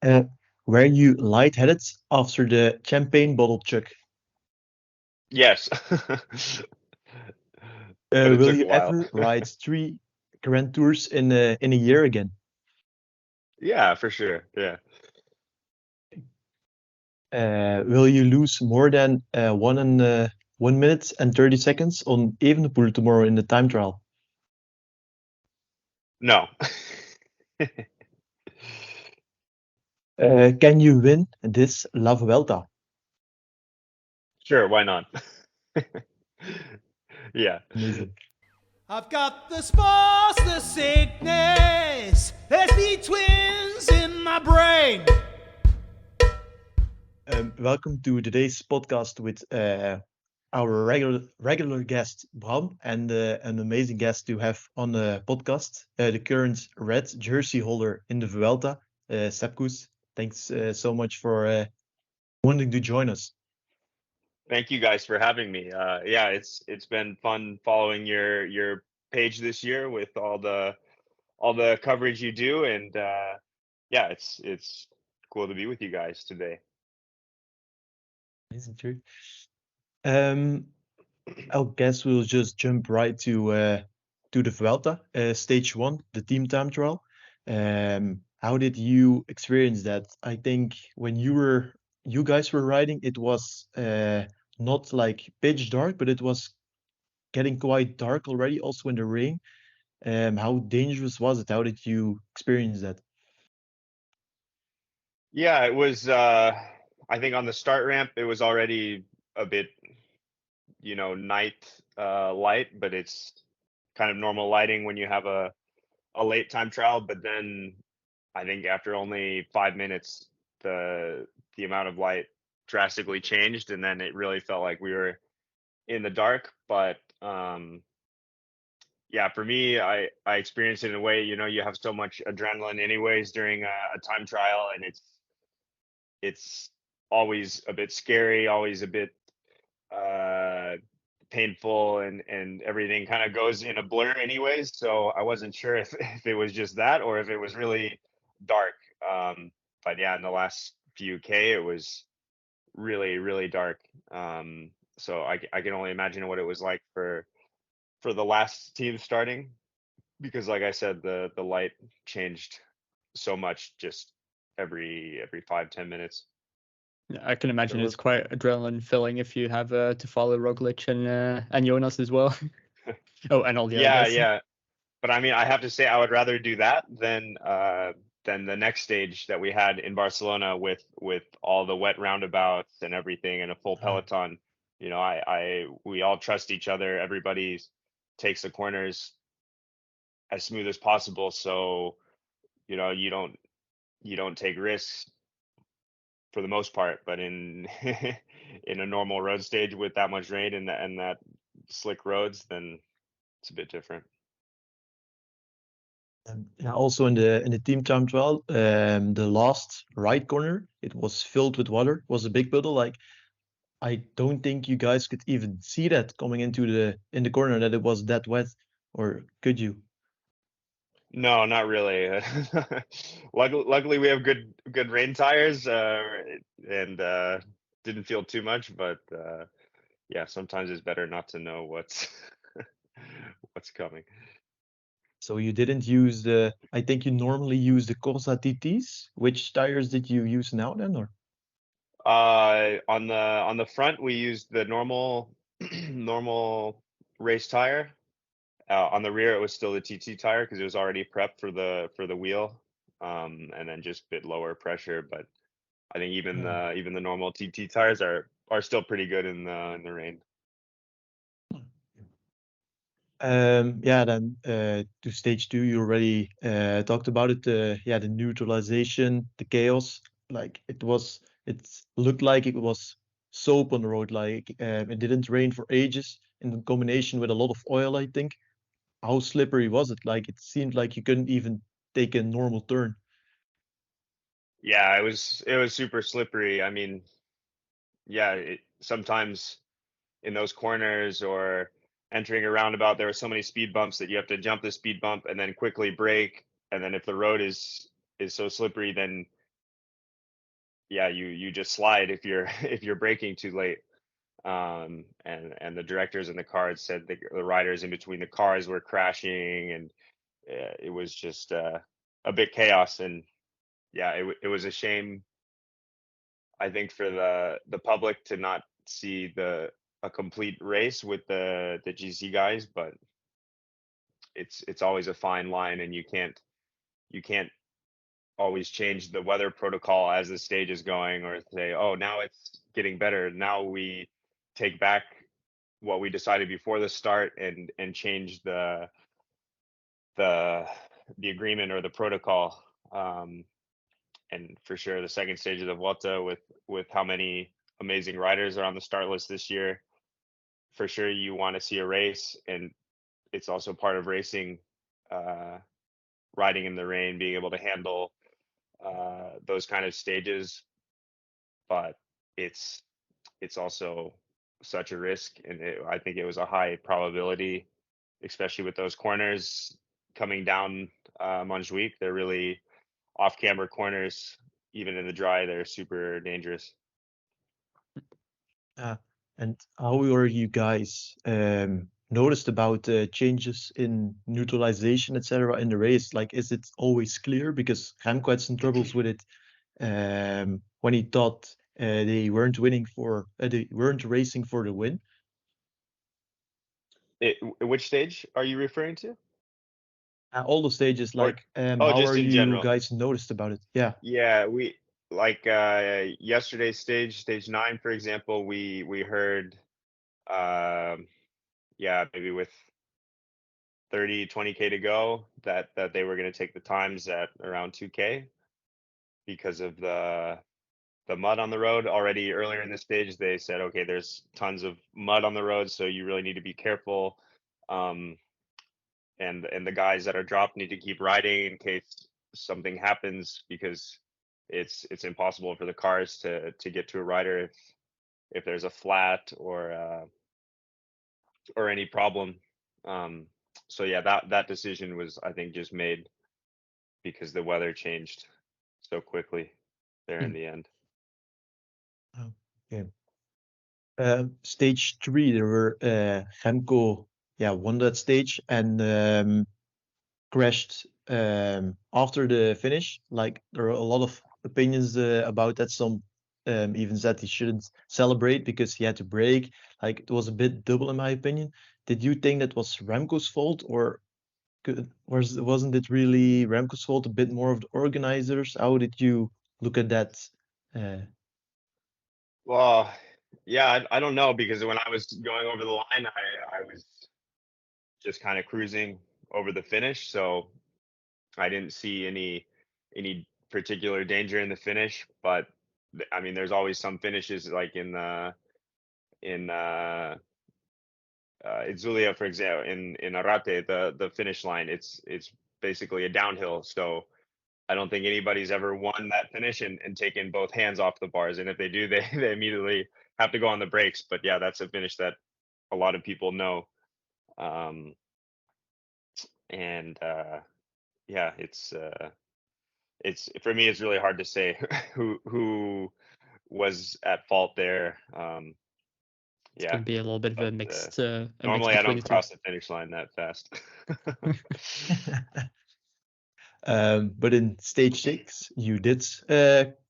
Uh, were you lightheaded after the champagne bottle chug? Yes, but it Will took a you while. ever ride three Grand Tours in a year again? Yeah, for sure. Yeah. Will you lose more than 1 minute and 30 seconds on Evenepoel tomorrow in the time trial? No. Can you win this La Vuelta? Sure, why not? Yeah. Amazing. I've got the spores, the sickness. There's the twins in my brain. Welcome to today's podcast with our regular guest Bram and an amazing guest to have on the podcast, the current red jersey holder in the Vuelta, Kuss. Thanks so much for wanting to join us. Thank you guys for having me. Yeah, it's been fun following your page this year with all the coverage you do, and yeah, it's cool to be with you guys today. Amazing, true. Um, I guess we'll just jump right to the Vuelta, stage one, the team time trial. How did you experience that? I think when you guys were riding, it was not like pitch dark, but it was getting quite dark already, also in the rain. How dangerous was it? How did you experience that? Yeah, it was. I think on the start ramp, it was already a bit, night light, but it's kind of normal lighting when you have a late time trial. But then I think after only 5 minutes, the amount of light drastically changed, and then it really felt like we were in the dark. But yeah, for me, I experienced it in a way. You have so much adrenaline anyways during a time trial, and it's always a bit scary, always a bit uh painful, and everything kind of goes in a blur anyways. So I wasn't sure if, if it was just that or if it was really dark. But yeah, in the last few K it was really, really dark. So I can only imagine what it was like for the last team starting, because like I said, the light changed so much just every 5-10 minutes. Yeah, I can There imagine it's was quite adrenaline filling if you have to follow Roglic and Jonas as well. Oh, and all the other Yeah, guys. yeah. But I mean, I have to say, I would rather do that than the next stage that we had in Barcelona with all the wet roundabouts and everything and a full uh, peloton. We all trust each other. Everybody takes the corners as smooth as possible, so you know you don't take risks for the most part. But in in a normal road stage with that much rain and that slick roads, then it's a bit different. yeah, also in the team time trial, the last right corner, it was filled with water, was a big puddle. Like I don't think you guys could even see that coming into the in the corner that it was that wet, or could you? No, not really. Luckily, we have good rain tires, and didn't feel too much. But yeah, sometimes it's better not to know what's what's coming. So you didn't use the. I think you normally use the Corsa TTs. Which tires did you use now then, or? On the front, we used the normal normal race tire. On the rear, it was still the TT tire because it was already prepped for the wheel, and then just a bit lower pressure. But I think even the normal TT tires are still pretty good in the rain. Yeah, then to stage two, you already talked about it. Yeah, the neutralization, the chaos. Like it looked like it was soap on the road. Like it didn't rain for ages, in combination with a lot of oil. I think. How slippery was it? Like it seemed like you couldn't even take a normal turn. Yeah, it was super slippery. I mean, yeah, sometimes in those corners or entering a roundabout, there are so many speed bumps that you have to jump the speed bump and then quickly brake. And then if the road is so slippery, then yeah, you just slide if you're if you're braking too late. And the directors in the car had said the riders in between the cars were crashing, and it was just a bit chaos. And yeah, it was a shame, I think, for the public to not see a complete race with the GC guys. But it's always a fine line, and you can't always change the weather protocol as the stage is going, or say, oh, now it's getting better, now we take back what we decided before the start and change the the agreement or the protocol. And for sure, the second stage of the Vuelta, with how many amazing riders are on the start list this year, for sure you want to see a race. And it's also part of racing, uh, riding in the rain, being able to handle those kind of stages. But it's it's also such a risk, and I think it was a high probability, especially with those corners coming down Montjuic. They're really off-camber corners. Even in the dry, they're super dangerous. And how are you guys noticed about changes in neutralization, etc., in the race? Like, is it always clear? Because Remco had some troubles with it when he thought they weren't racing for the win. Which stage are you referring to? All the stages, Or like, oh, how just are in you general? guys noticed about it? Yeah. Yeah, we like yesterday's stage 9, for example. We heard, um, yeah, maybe with 20k to go, that they were going to take the times at around 2k because of the mud on the road. Already earlier in the stage, they said, okay, there's tons of mud on the road, so you really need to be careful. Um, and the guys that are dropped need to keep riding in case something happens, because it's impossible for the cars to get to a rider if there's a flat or any problem. Um, so yeah, that decision was, I think, just made because the weather changed so quickly there in Mm. the end. Oh, yeah. Stage 3, there were Remco, yeah, won that stage and crashed after the finish. Like, there are a lot of opinions about that. Some even said he shouldn't celebrate because he had to brake. Like, it was a bit double in my opinion. Did you think that was Remco's fault, or wasn't it really Remco's fault? A bit more of the organizers. How did you look at that? Uh, Well, yeah, I don't know, because when I was going over the line, I was just kind of cruising over the finish, so I didn't see any particular danger in the finish. But I mean, there's always some finishes, like in Zulia, for example, in Arate, the finish line, it's basically a downhill. So I don't think anybody's ever won that finish and taken both hands off the bars. And if they do, they they immediately have to go on the brakes. But yeah, that's a finish that a lot of people know. Um, and yeah, it's for me, it's really hard to say who was at fault there. It's Yeah, gonna be a little bit of but a mix normally I between don't the two. cross the finish line that fast. But in stage 6, you did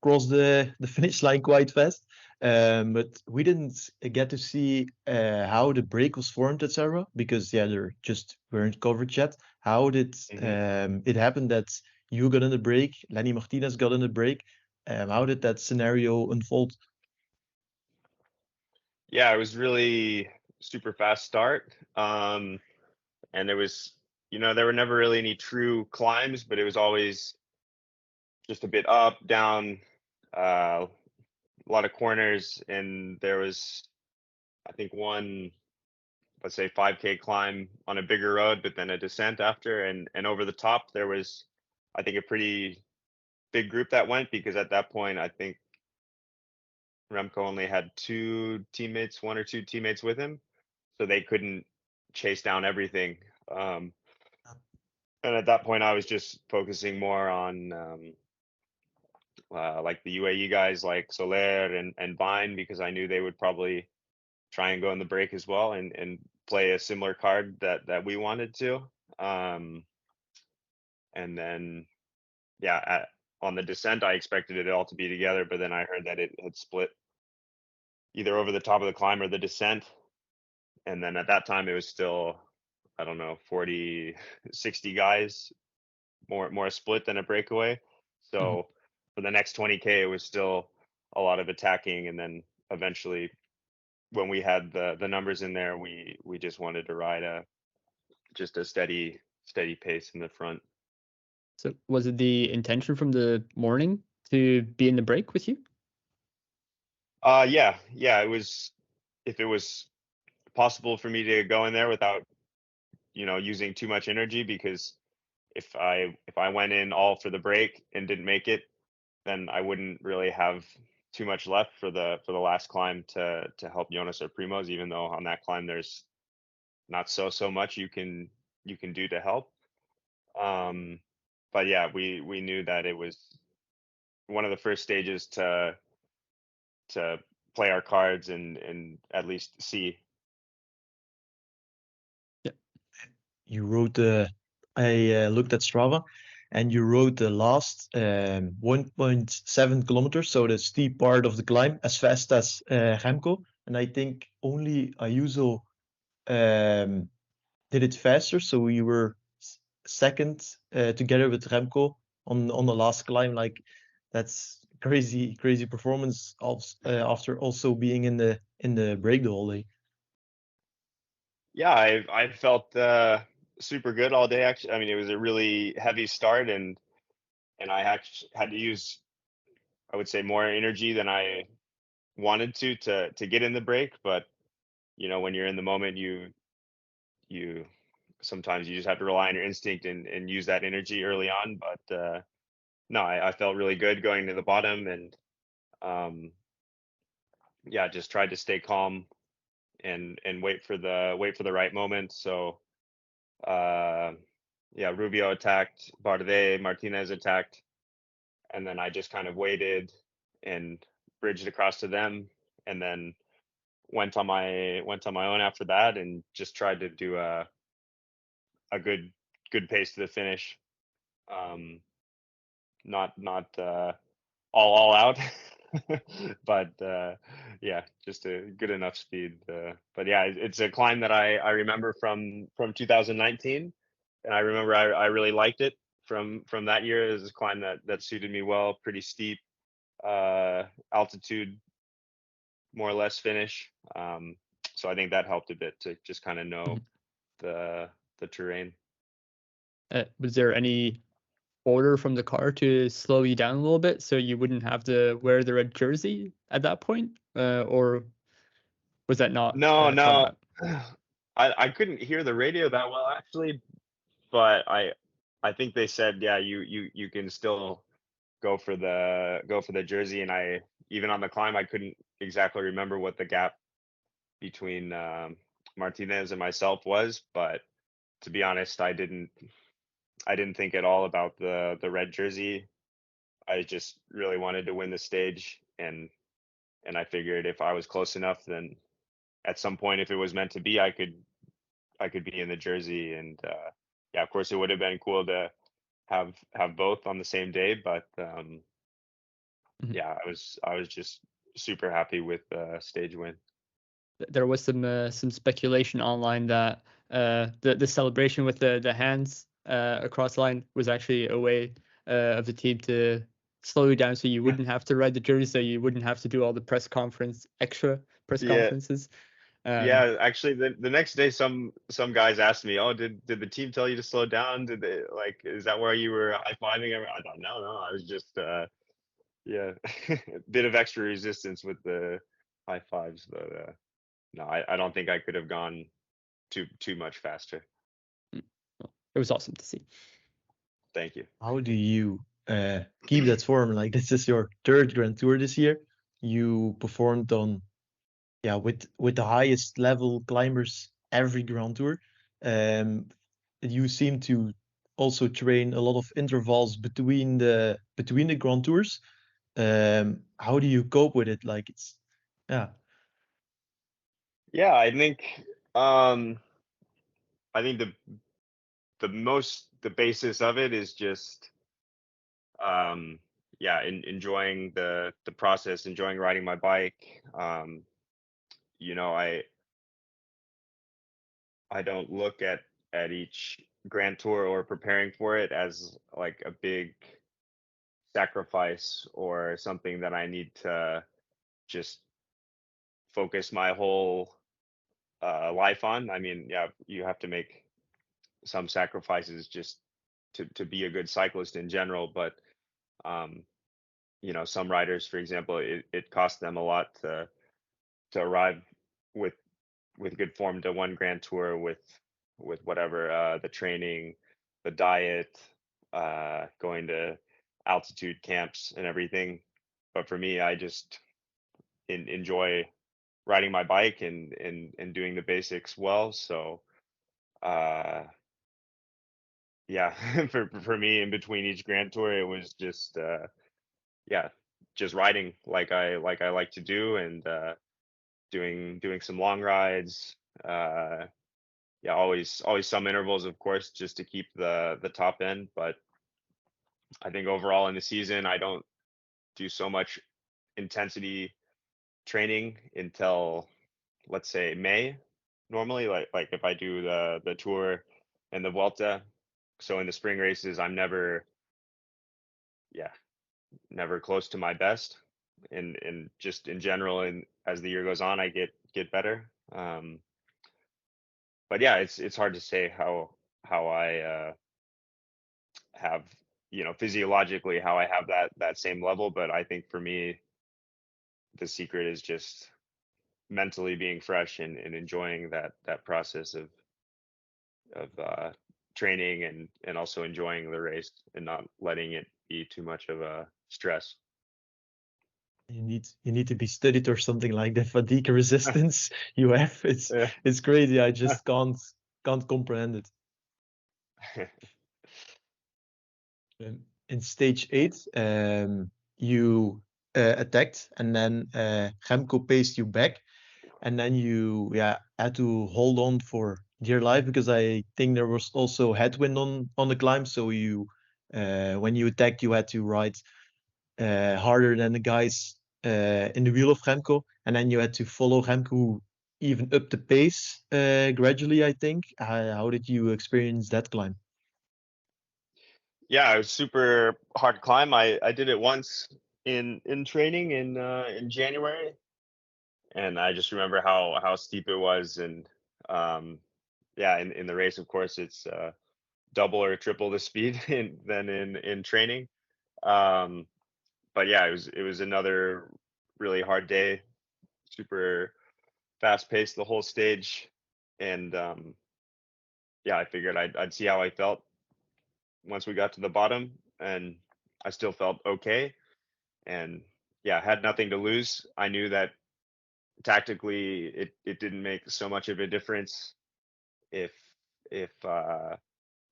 cross the finish line quite fast. But we didn't get to see how the break was formed, etc. Because yeah, they just weren't covered yet. How did Hmm. it happen that you got in the break, Lenny Martinez got in the break? How did that scenario unfold? Yeah, it was really super fast start. And there was, there were never really any true climbs, but it was always just a bit up, down, a lot of corners. And there was, I think, one, let's say, 5k climb on a bigger road, but then a descent after. And over the top there was, I think, a pretty big group that went, because at that point I think Remco only had one or two teammates with him, so they couldn't chase down everything. Um, and at that point I was just focusing more like the UAE guys like Soler and Vine, because I knew they would probably try and go in the break as well and play a similar card that we wanted to. And then yeah, on the descent I expected it all to be together, but then I heard that it had split either over the top of the climb or the descent. And then at that time it was still, I don't know, 40, 60 guys, more a split than a breakaway. Mhm. So for the next 20K, it was still a lot of attacking. And then eventually, when we had the numbers in there, we just wanted to ride just a steady pace in the front. So was it the intention from the morning to be in the break with you? Yeah. It was, if it was possible for me to go in there without using too much energy, because if I went in all for the break and didn't make it, then I wouldn't really have too much left for the last climb to help Jonas or Primoz, even though on that climb there's not so much you can do to help. But yeah, we knew that it was one of the first stages to play our cards and at least see. Yeah. You rode I looked at Strava, and you rode the last 1.7 kilometers, so the steep part of the climb, as fast as Remco. And I think only Ayuso did it faster, so you were second together with Remco on the last climb. Like, that's crazy performance after also being in the break the whole day. Yeah, I felt super good all day. Actually, I mean, it was a really heavy start, and I actually had to use, I would say, more energy than I wanted to get in the break. But when you're in the moment, you sometimes you just have to rely on your instinct and use that energy early on. But no, I felt really good going to the bottom, and um, yeah, just tried to stay calm and wait for the right moment. So uh, yeah, Rubio attacked, Bardet, Martinez attacked, and then I just kind of waited and bridged across to them, and then went on my own after that, and just tried to do a good pace to the finish. Um, not all out, but yeah, just a good enough speed. But yeah, it's a climb that I remember from 2019, and I remember I really liked it from that year. It was a climb that suited me well, pretty steep, altitude, more or less finish. So I think that helped a bit to just kind of know Mhm. the terrain. Was there any order from the car to slow you down a little bit so you wouldn't have to wear the red jersey at that point? Or was that not No, thought no, about? I couldn't hear the radio that well actually, but I think they said, yeah, you can still go for the jersey. And I, even on the climb, I couldn't exactly remember what the gap between Martinez and myself was, but to be honest, I didn't think at all about the red jersey. I just really wanted to win the stage, and I figured if I was close enough, then at some point, if it was meant to be, I could be in the jersey. And yeah, of course, it would have been cool to have both on the same day, but Mhm. yeah, I was just super happy with stage win. There was some speculation online that the celebration with the hands across the line was actually a way of the team to slow you down so you wouldn't have to ride the jersey, so you wouldn't have to do all the extra press Yeah, conferences. Um, yeah. Actually, the next day, some guys asked me, "Oh, did the team tell you to slow down? Did they, like, is that why you were high fiving?" I thought, no, I was just yeah, bit of extra resistance with the high fives, but no, I don't think I could have gone too much faster. it was awesome to see. Thank you. How do you keep that form? Like, this is your third Grand Tour this year. You performed on, yeah, with the highest level climbers every Grand Tour. Um, you seem to also train a lot of intervals between the Grand Tours. How do you cope with it? Like it's, yeah, Yeah, I think the basis of it is just yeah, enjoying the process, enjoying riding my bike. You know, I don't look at each Grand Tour or preparing for it as like a big sacrifice or something that I need to just focus my whole life on. I mean, yeah, you have to make some sacrifices just to be a good cyclist in general, but um, you know, some riders, for example, it costs them a lot to arrive with good form to one Grand Tour with whatever the training, the diet, going to altitude camps and everything. But for me, I just enjoy riding my bike and doing the basics well. So uh, yeah, for me, in between each Grand Tour, it was just yeah, just riding like I like to do, and doing some long rides. Uh, yeah, always some intervals, of course, just to keep the top end. But I think overall in the season, I don't do so much intensity training until, let's say, May. Normally, like if I do the tour and the Vuelta, so in the spring races, I'm never, yeah, never close to my best. And just in general, and as the year goes on, I get better. But yeah, it's hard to say how I have, you know, physiologically how I have that same level. But I think for me, the secret is just mentally being fresh and enjoying that process of training and also enjoying the race and not letting it be too much of a stress. you need to be studied or something like the fatigue resistance you have. Yeah. It's crazy. I just can't comprehend it. In stage 8, you attacked, and then Remco paced you back, and then you had to hold on for dear life because I think there was also headwind on the climb. So you when you attacked, you had to ride harder than the guys in the wheel of Remco, and then you had to follow Remco who even up the pace gradually. I think. How did you experience that climb? Yeah, it was super hard climb. I did it once in training in January, and I just remember how steep it was. And um yeah, in the race, of course, it's double or triple the speed than in training. Um but yeah, it was another really hard day, super fast paced the whole stage. And yeah, I figured I'd see how I felt once we got to the bottom, and I still felt okay. And yeah, had nothing to lose. I knew that tactically it didn't make so much of a difference if if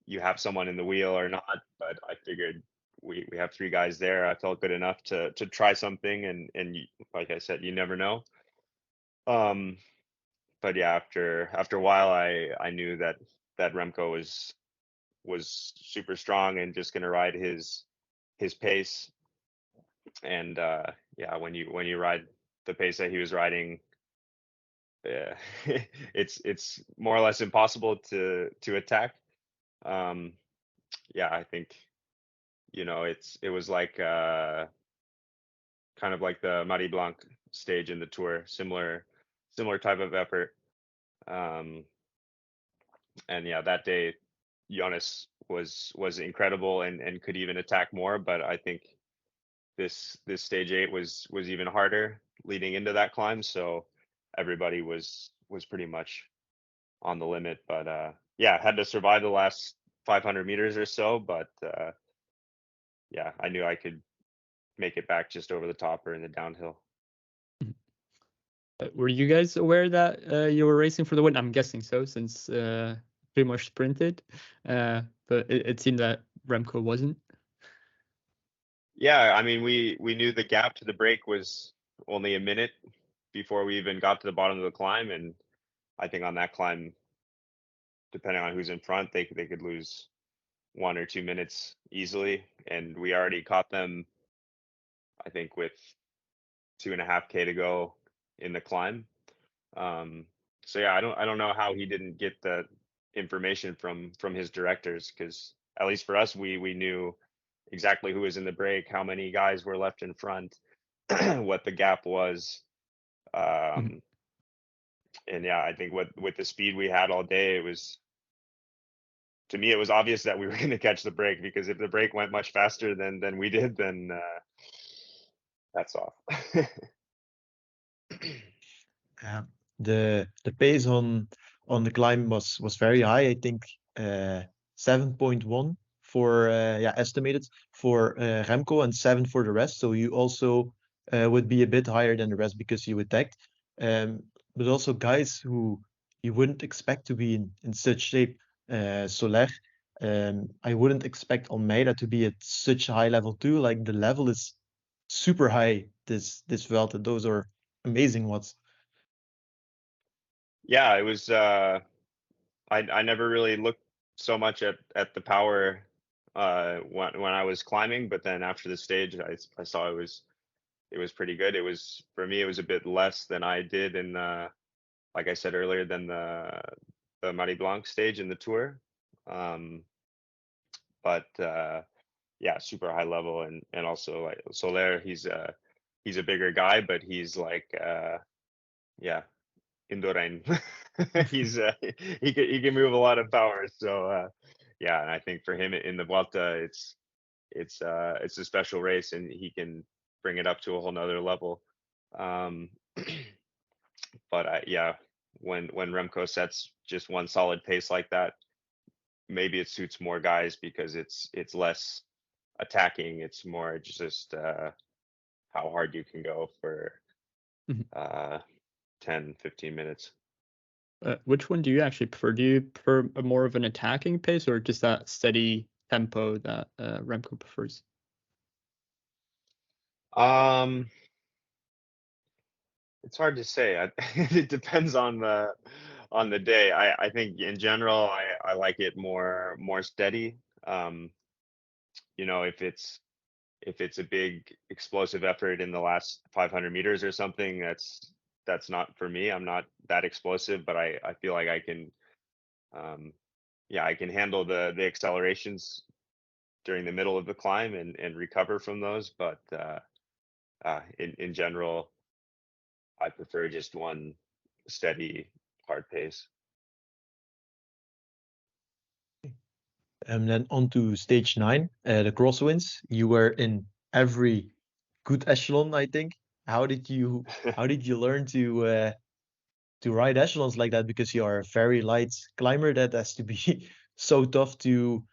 you have someone in the wheel or not. But I figured we have three guys there. I felt good enough to try something, and like I said, you never know. Um, but yeah, after a while, I knew that Remco was super strong and just gonna ride his pace. And yeah, when you ride the pace that he was riding, yeah, it's more or less impossible to attack. Um, yeah, I think, you know, it was like kind of like the Marie Blanc stage in the tour, similar type of effort. Um, and yeah, that day Jonas was incredible and could even attack more. But I think this stage 8 was even harder leading into that climb. So everybody was pretty much on the limit. But yeah, had to survive the last 500 meters or so. But yeah, I knew I could make it back just over the top or in the downhill. Were you guys aware that you were racing for the win? I'm guessing so, since pretty much sprinted. But it seemed that Remco wasn't. Yeah, I mean, we knew the gap to the break was only a minute before we even got to the bottom of the climb, and I think on that climb, depending on who's in front, they could lose 1 or 2 minutes easily, and we already caught them, I think, with 2.5K to go in the climb. Um, so yeah, I don't know how he didn't get the information from his directors, because at least for us, we knew exactly who was in the break, how many guys were left in front, what the gap was. Mhm. Um, and yeah, I think with the speed we had all day, it was, to me, it was obvious that we were going to catch the break, because if the break went much faster than we did, then that's off. Yeah. The pace on the climb was very high. I think 7.1 for yeah, estimated for Remco, and 7 for the rest. So you also would be a bit higher than the rest because you attacked. Um, but also guys who you wouldn't expect to be in such shape. Soler, I wouldn't expect Almeida to be at such a high level too. Like the level is super high this Vuelta. Those are amazing watts. Yeah, it was. I never really looked so much at the power when I was climbing, but then after the stage, I saw it was pretty good. It was, for me, it was a bit less than I did in the, like I said earlier, than the Marie Blanc stage in the tour. Um, but yeah, super high level, and also like Soler, he's a bigger guy, but he's like yeah, Indurain. He's he can move a lot of power. So yeah, and I think for him in the Vuelta, it's a special race, and he can bring it up to a whole nother level. Um, but yeah, when Remco sets just one solid pace like that, maybe it suits more guys because it's less attacking. It's more just how hard you can go for Mhm. uh, 10, 15 minutes. Which one do you actually prefer? Do you prefer a more of an attacking pace or just that steady tempo that Remco prefers? Um, it's hard to say. It depends on the day. I think in general, I like it more steady. Um, if it's a big explosive effort in the last 500 meters or something, that's not for me. I'm not that explosive, but I feel like I can, um, yeah, I can handle the accelerations during the middle of the climb and recover from those. But in general, I prefer just one steady, hard pace. And then on to stage 9, the crosswinds. You were in every good echelon, I think. How did you learn to ride echelons like that? Because you are a very light climber. That has to be so tough to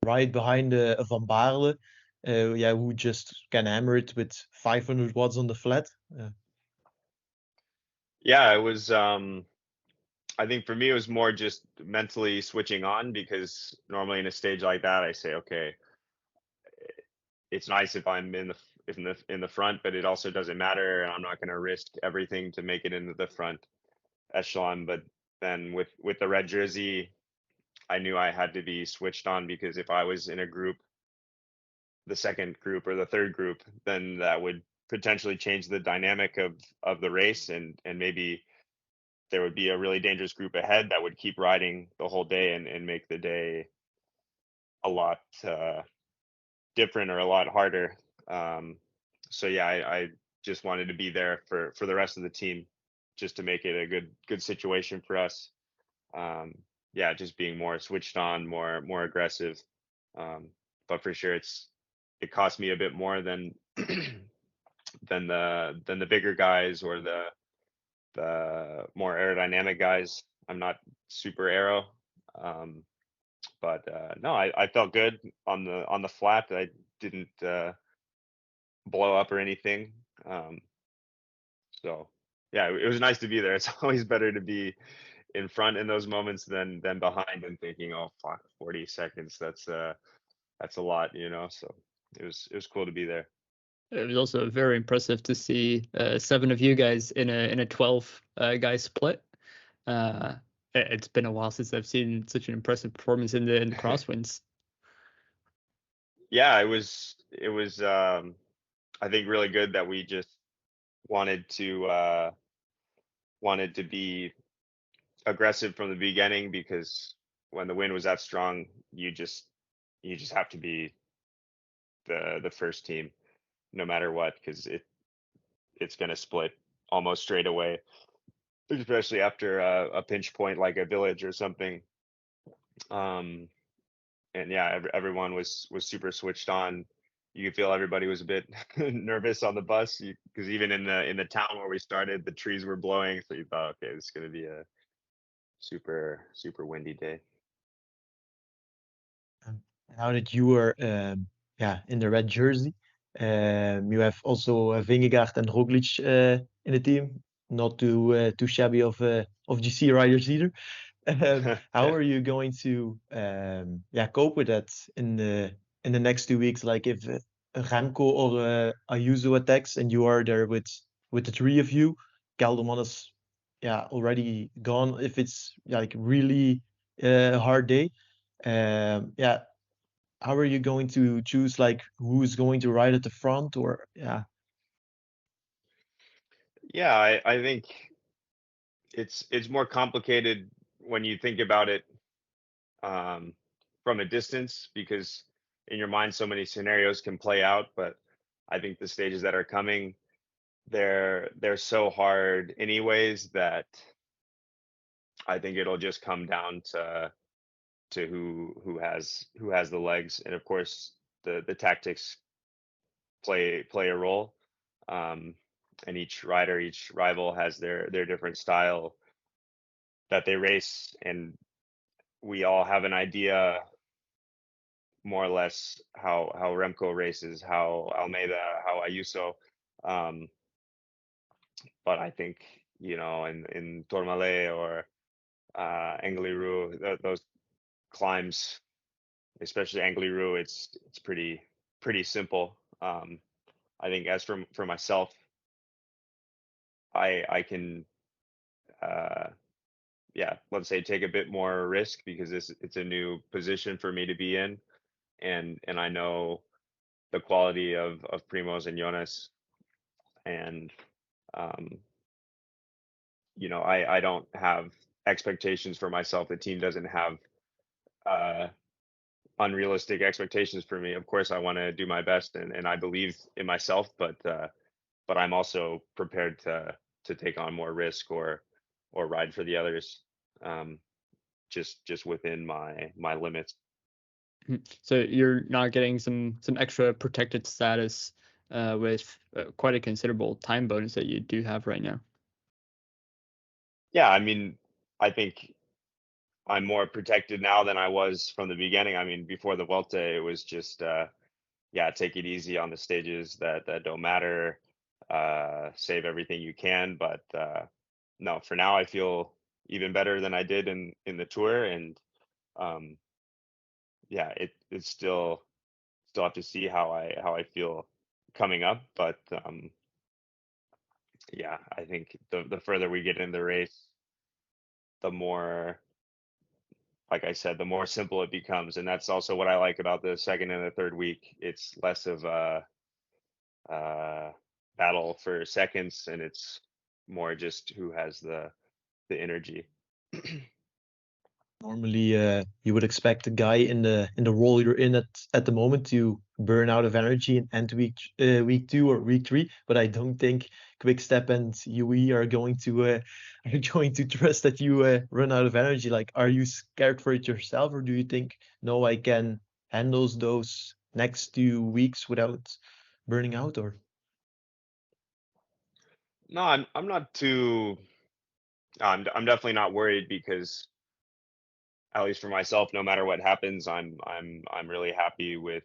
ride behind a Van Baarle, yeah, who just can hammer it with 500 watts on the flat. Yeah, it was. I think for me, it was more just mentally switching on, because normally in a stage like that, I say, okay, it's nice if I'm in the front, but it also doesn't matter, and I'm not going to risk everything to make it into the front echelon. But then with the red jersey, I knew I had to be switched on, because if I was in a group, the second group or the third group, then that would potentially change the dynamic of the race, and maybe there would be a really dangerous group ahead that would keep riding the whole day, and make the day a lot different or a lot harder. Um, so yeah, I just wanted to be there for the rest of the team, just to make it a good situation for us. Um, yeah, just being more switched on, more aggressive. Um, but for sure, it cost me a bit more than than the bigger guys, or the more aerodynamic guys. I'm not super aero, um, but no, I felt good on the flat. I didn't blow up or anything. Um, so yeah, it was nice to be there. It's always better to be in front in those moments than behind and thinking, oh fuck, 40 seconds. That's a lot. So it was cool to be there. It was also very impressive to see 7 of you guys in a 12 guy split. It's been a while since I've seen such an impressive performance in the crosswinds. Yeah, it was I think really good that we just wanted to uh wanted to be aggressive from the beginning, because when the wind was that strong, you just have to be the first team no matter what, because it's going to split almost straight away, especially after a pinch point like a village or something. Um, and yeah, everyone was super switched on. You could feel everybody was a bit nervous on the bus, because even in the town where we started, the trees were blowing. So you thought, okay, this is going to be a super windy day. Now that you were yeah, in the red jersey, you have also Vingegaard and Roglic in the team. Not too shabby of GC riders either. How Yeah. are you going to yeah, cope with that in the next 2 weeks? Like if Remco or Ayuso attacks and you are there with the three of you, Gelderman is yeah already gone. If it's like really hard day, yeah, how are you going to choose like who's going to ride at the front or yeah? Yeah, I think it's more complicated when you think about it um, from a distance, because in your mind so many scenarios can play out. But I think the stages that are coming, they're so hard anyways, that I think it'll just come down to who has the legs, and of course the tactics play a role. Um, and each rider, each rival has their different style that they race, and we all have an idea more or less how Remco races, how Almeida, how Ayuso. Um, but I think, in Tourmalet or Angliru, those climbs, especially Angliru, it's pretty simple. I think as for myself, I can yeah, let's say take a bit more risk, because it's a new position for me to be in, and I know the quality of Primoz and Jonas, and um, I don't have expectations for myself. The team doesn't have uh, unrealistic expectations for me. Of course, I want to do my best, and I believe in myself, but I'm also prepared to take on more risk, or ride for the others, um, just within my limits. So you're not getting some extra protected status with quite a considerable time bonus that you do have right now. Yeah, I mean, I think I'm more protected now than I was from the beginning. I mean, before the Vuelta, it was just yeah, take it easy on the stages that don't matter, save everything you can. But no, for now I feel even better than I did in the tour, and um, yeah, it's still have to see how I feel coming up. But yeah, I think the further we get in the race, the more, like I said, the more simple it becomes, and that's also what I like about the second and the third week. It's less of a uh, battle for seconds, and it's more just who has the energy. Normally, you would expect the guy in the role you're in at the moment to burn out of energy in end week 2 or week 3, but I don't think Quickstep and UE are going to are going to trust that you run out of energy. Like, are you scared for it yourself, or do you think no, I can handle those next 2 weeks without burning out? Or No, I'm not too. I'm definitely not worried, because at least for myself, no matter what happens, I'm really happy with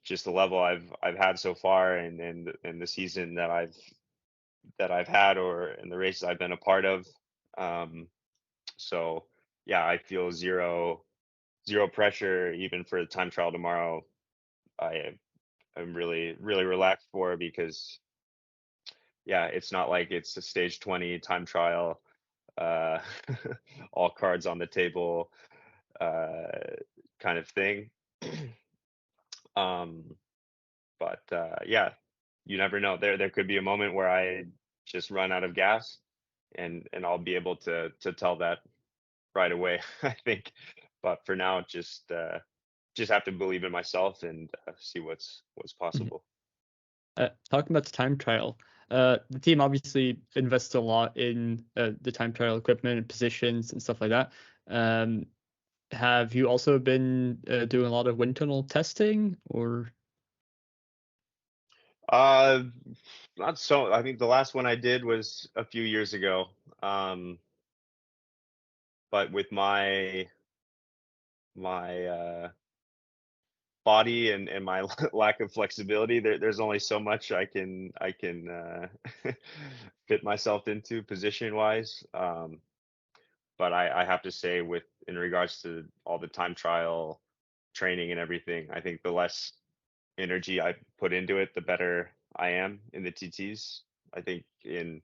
just the level I've had so far, and the season that I've had, or in the races I've been a part of. Um, so yeah, I feel zero pressure even for the time trial tomorrow. I'm really relaxed for, because yeah, it's not like it's a stage 20 time trial, uh, all cards on the table, kind of thing. um, but yeah, you never know. There could be a moment where I just run out of gas, and I'll be able to tell that right away, I think. But for now, just have to believe in myself and see what's Mhm. possible. Talking about the time trial, the team obviously invests a lot in the time trial equipment and positions and stuff like that. Have you also been doing a lot of wind tunnel testing, or? Uh, Not so. I think the last one I did was a few years ago. Um, but with my body and my lack of flexibility, there's only so much I can fit myself into position wise. But I have to say, with in regards to all the time trial training and everything, I think the less energy I put into it, the better I am in the TTs. I think in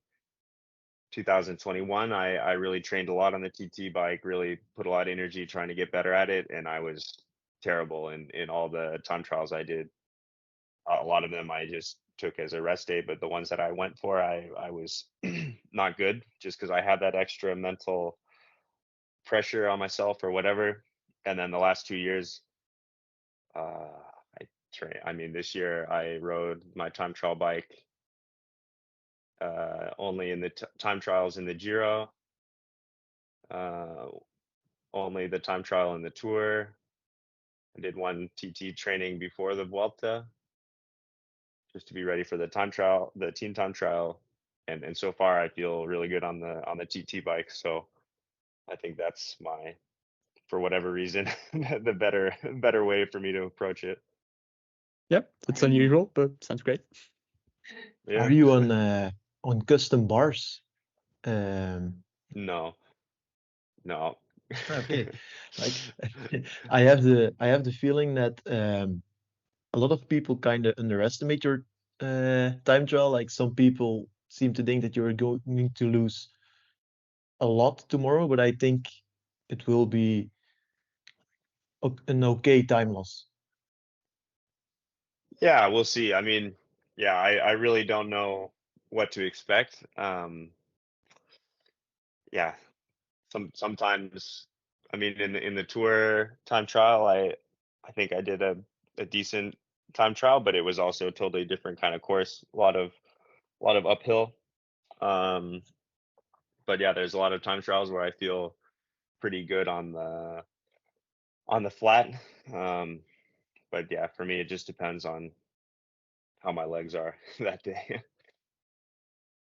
2021, I really trained a lot on the TT bike, really put a lot of energy trying to get better at it, and I was terrible in all the time trials I did. A lot of them I just took as a rest day, but the ones that I went for, I was not good, just because I had that extra mental pressure on myself or whatever. And then the last 2 years, I I mean, this year I rode my time trial bike only in the time trials in the Giro, uh, only the time trial in the Tour. I did one TT training before the Vuelta, just to be ready for the time trial, the team time trial. And so far I feel really good on the TT bike. So I think that's my, for whatever reason, the better way for me to approach it. Yep, it's unusual, but sounds great. Yeah. Are you on custom bars? Um, No, no. okay, like I have the feeling that a lot of people kind of underestimate your time trial. Like some people seem to think that you're going to lose a lot tomorrow, but I think it will be an okay time loss. Yeah, we'll see. I mean, yeah, I really don't know what to expect. Yeah, sometimes, I mean, in the tour time trial, I think I did a decent time trial, but it was also a totally different kind of course, a lot of uphill. Um, but yeah, there's a lot of time trials where I feel pretty good on the flat. Um, but yeah, for me, it just depends on how my legs are that day.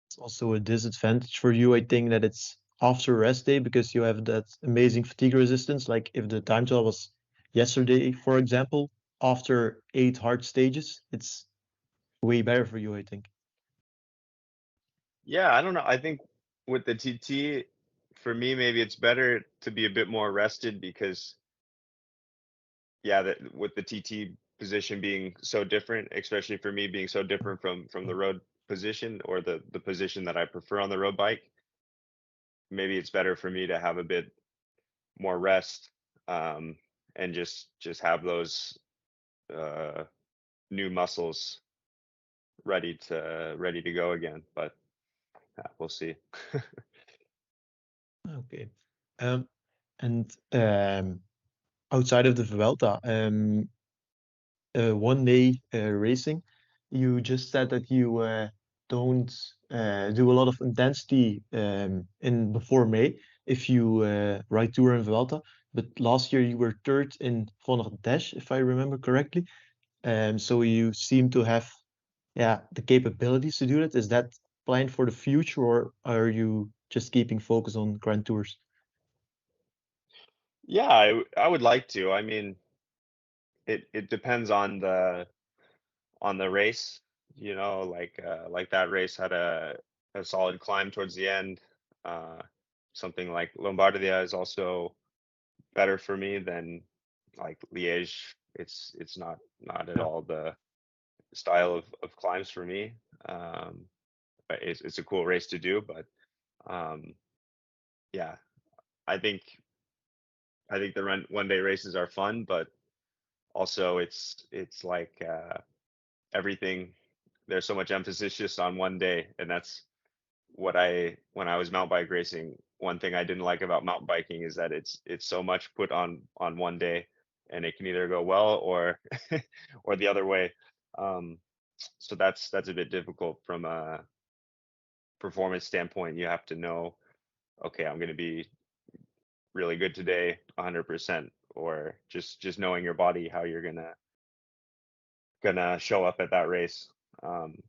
It's also a disadvantage for you, I think, that it's after rest day because you have that amazing fatigue resistance. Like if the time trial was yesterday, for example, after 8 hard stages, it's way better for you, I think. Yeah, I don't know. I think with the TT, for me, maybe it's better to be a bit more rested, because yeah, that with the TT position being so different, especially for me being so different from the road position, or the position that I prefer on the road bike, maybe it's better for me to have a bit more rest, um, and just have those uh, new muscles ready to go again. But we'll see. Okay. Um, and outside of the Vuelta, 1 day racing, you just said that you don't do a lot of intensity in before May if you ride Tour and Vuelta. But last year you were third in Von Dash, if I remember correctly. So you seem to have, yeah, the capabilities to do that. Is that planned for the future, or are you just keeping focus on Grand Tours? Yeah, I would like to. I mean, it depends on the race. Like that race had a solid climb towards the end. Uh, Something like Lombardia is also better for me than like Liège It's not at Yeah. all the style of climbs for me. But it's a cool race to do, but um, yeah, I think the one day races are fun, but also it's like everything. There's so much emphasis just on one day, and that's what when I was mountain bike racing. One thing I didn't like about mountain biking is that it's so much put on one day, and it can either go well or or the other way. Um, so that's a bit difficult from a performance standpoint. You have to know, okay, I'm going to be really good today, 100%, or just knowing your body, how you're gonna show up at that race. Um,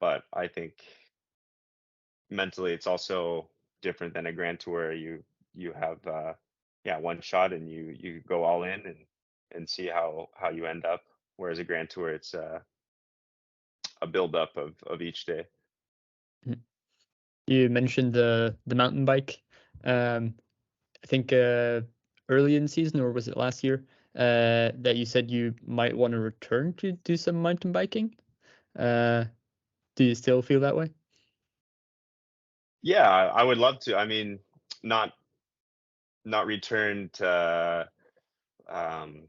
but I think mentally, it's also different than a Grand Tour. You have yeah, one shot, and you go all in and see how you end up. Whereas a Grand Tour, it's a build up of each day. Mhm. You mentioned the mountain bike. Um, I think early in the season, or was it last year, that you said you might want to return to do some mountain biking. Uh, do you still feel that way? Yeah, I would love to. I mean, not return to um,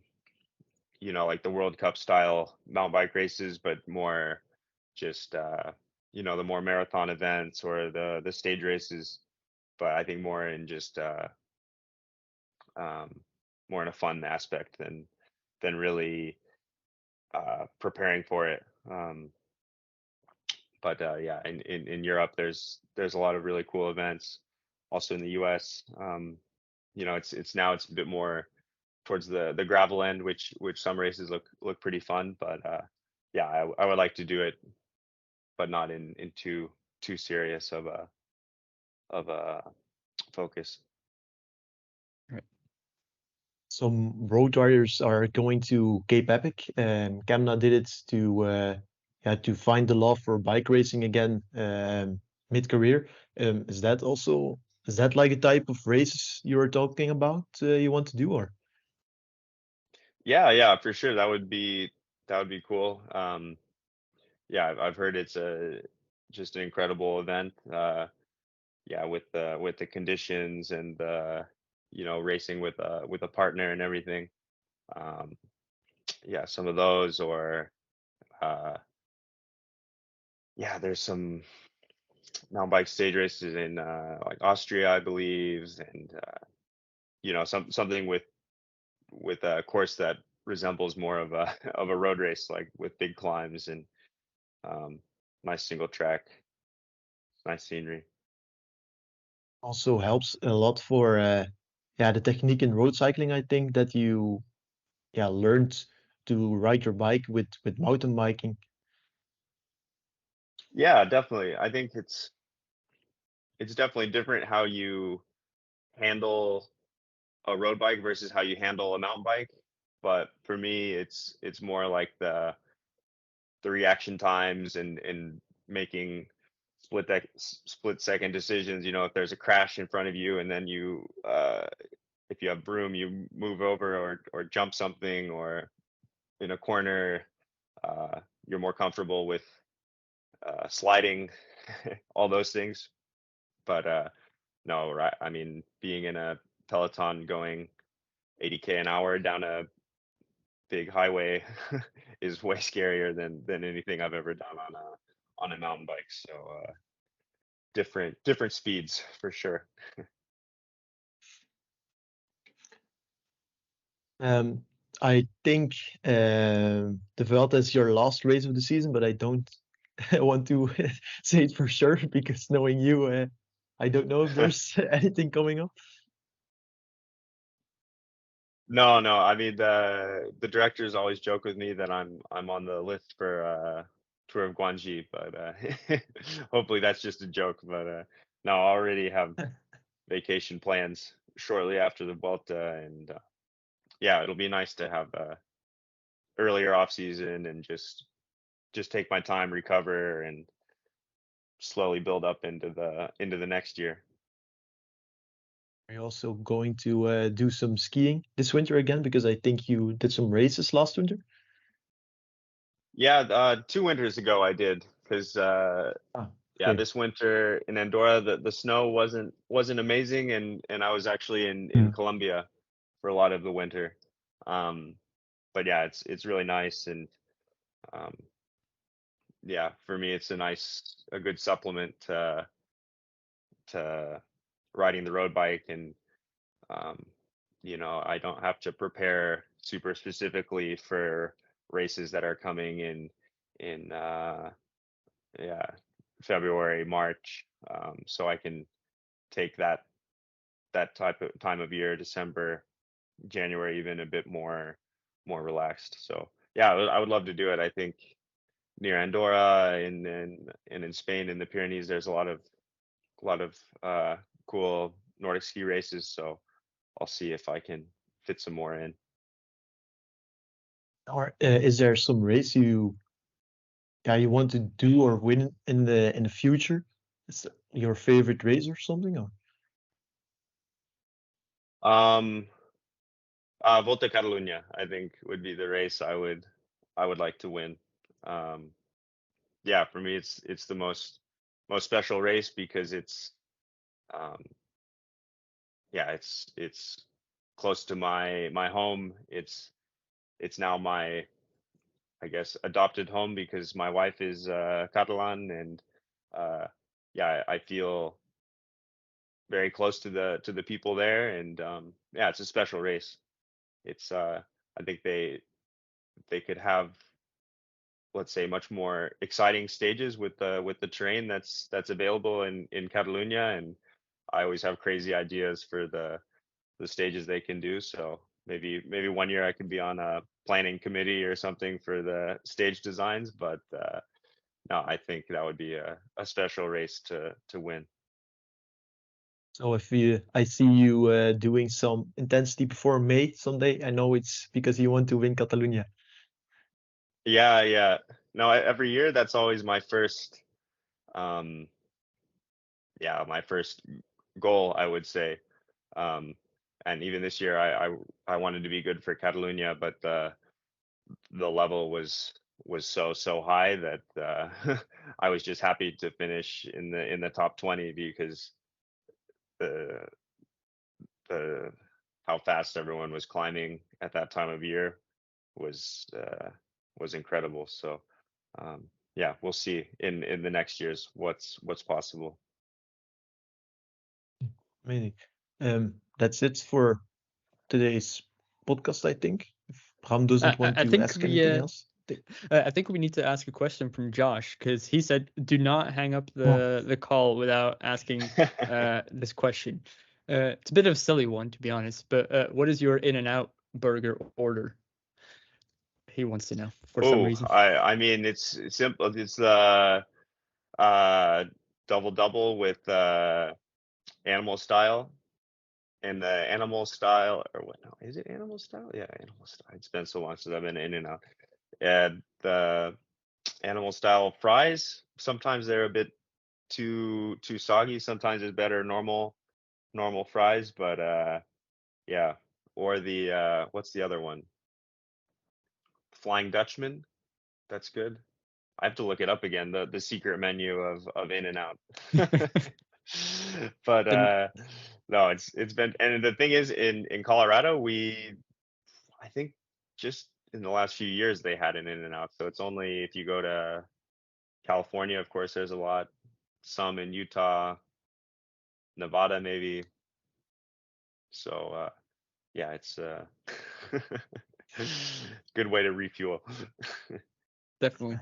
like the World Cup style mountain bike races, but more just the more marathon events or the stage races. But I think more in just um, more in a fun aspect than really preparing for it. But yeah, in Europe, there's a lot of really cool events. Also in the U.S., it's a bit more towards the gravel end, which some races look pretty fun. But yeah, I would like to do it, but not in too serious of a focus. Right. Some road riders are going to Cape Epic, and Kemna did it to find the love for bike racing again mid-career. Is that like a type of race you were talking about you want to do, or? Yeah, for sure. That would be cool. Yeah, I've heard it's just an incredible event. Yeah, with the conditions and racing with a partner and everything. Um, yeah, some of those, or uh, yeah, there's some mountain bike stage races in like Austria, I believe, and something with a course that resembles more of a of a road race, like with big climbs and um, nice single track, nice scenery. Also helps a lot for the technique in road cycling. I think that you learned to ride your bike with mountain biking. Yeah, definitely. I think it's definitely different how you handle a road bike versus how you handle a mountain bike. But for me, it's more like the reaction times and making split second decisions. If there's a crash in front of you, and then if you have broom, you move over or jump something, or in a corner, you're more comfortable with sliding, all those things. But no, right? I mean, being in a peloton going 80K an hour down a big highway is way scarier than anything I've ever done on a mountain bike. So different speeds for sure. Um, I think the Vuelta is your last race of the season, but I don't want to say it for sure because knowing you, I don't know if there's anything coming up. No. I mean, the directors always joke with me that I'm on the list for Tour of Guangxi, but hopefully that's just a joke. But no, I already have vacation plans shortly after the Vuelta, and yeah, it'll be nice to have earlier off season and just take my time, recover, and slowly build up into the next year. Are you also going to do some skiing this winter again? Because I think you did some races last winter. Yeah, 2 winters ago I did, because Ah, yeah, okay. this winter in Andorra the snow wasn't amazing, and I was actually in Colombia for a lot of the winter. But yeah, it's really nice, and um, yeah, for me it's a good supplement to riding the road bike, and um, I don't have to prepare super specifically for races that are coming in yeah, February, March. So I can take that type of time of year, December, January, even a bit more relaxed. So yeah, I would love to do it. I think near Andorra and in Spain in the Pyrenees, there's a lot of cool Nordic ski races. So I'll see if I can fit some more in. Or is there some race you want to do or win in the future? Is it your favorite race or something? Or Um, Volta Catalunya, I think would be the race I would like to win. Um, yeah, for me it's the most special race because um, yeah, it's close to my home. It's now my, I guess, adopted home because my wife is Catalan, and uh, yeah, I feel very close to the people there, and yeah, it's a special race. It's I think they could have, let's say, much more exciting stages with the terrain that's available in Catalonia, and I always have crazy ideas for the stages they can do. So maybe one year I could be on a planning committee or something for the stage designs. But no, I think that would be a special race to win. so if I see you doing some intensity before May Sunday, I know it's because you want to win Catalonia. Yeah, yeah. No, every year that's always my first, um, yeah, my first goal, I would say. Um, and even this year, I wanted to be good for Catalonia, but the level was so high that I was just happy to finish in the top 20, because the the how fast everyone was climbing at that time of year was was incredible. So yeah, we'll see in the next years what's possible. Amazing. That's it for today's podcast, I think. If Bram doesn't want I to think ask anything else. I think we need to ask a question from Josh, because he said, "Do not hang up Oh, the call without asking this question." It's a bit of a silly one, to be honest, but what is your InNOut Burger order? He wants to know for some Oh, reason. I mean it's simple. It's the uh double double with animal style, and the animal style, or what? No, is it animal style? Yeah, animal style. It's been so long since I've been in and out. And the animal style fries, sometimes they're a bit too soggy. Sometimes it's better normal fries, but yeah. Or the what's the other one? Flying Dutchman. That's good. I have to look it up again. The secret menu of In and Out. But And no, it's been, and the thing is, in Colorado, I think just in the last few years they had an In and Out. So it's only if you go to California, of course, there's a lot. Some in Utah, Nevada, maybe. So yeah, it's good way to refuel. definitely.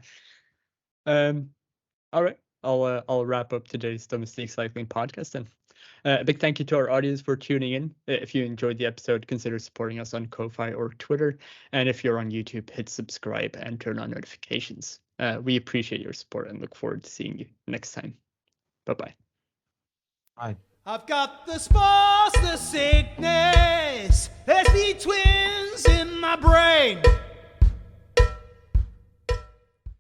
All right. I'll wrap up today's Domestique Cycling podcast then. A big thank you to our audience for tuning in. If you enjoyed the episode, consider supporting us on Ko-Fi or Twitter. And if you're on YouTube, hit subscribe and turn on notifications. We appreciate your support and look forward to seeing you next time. Bye-bye. bye. I've got the spots, the sickness. There's the twins in my brain.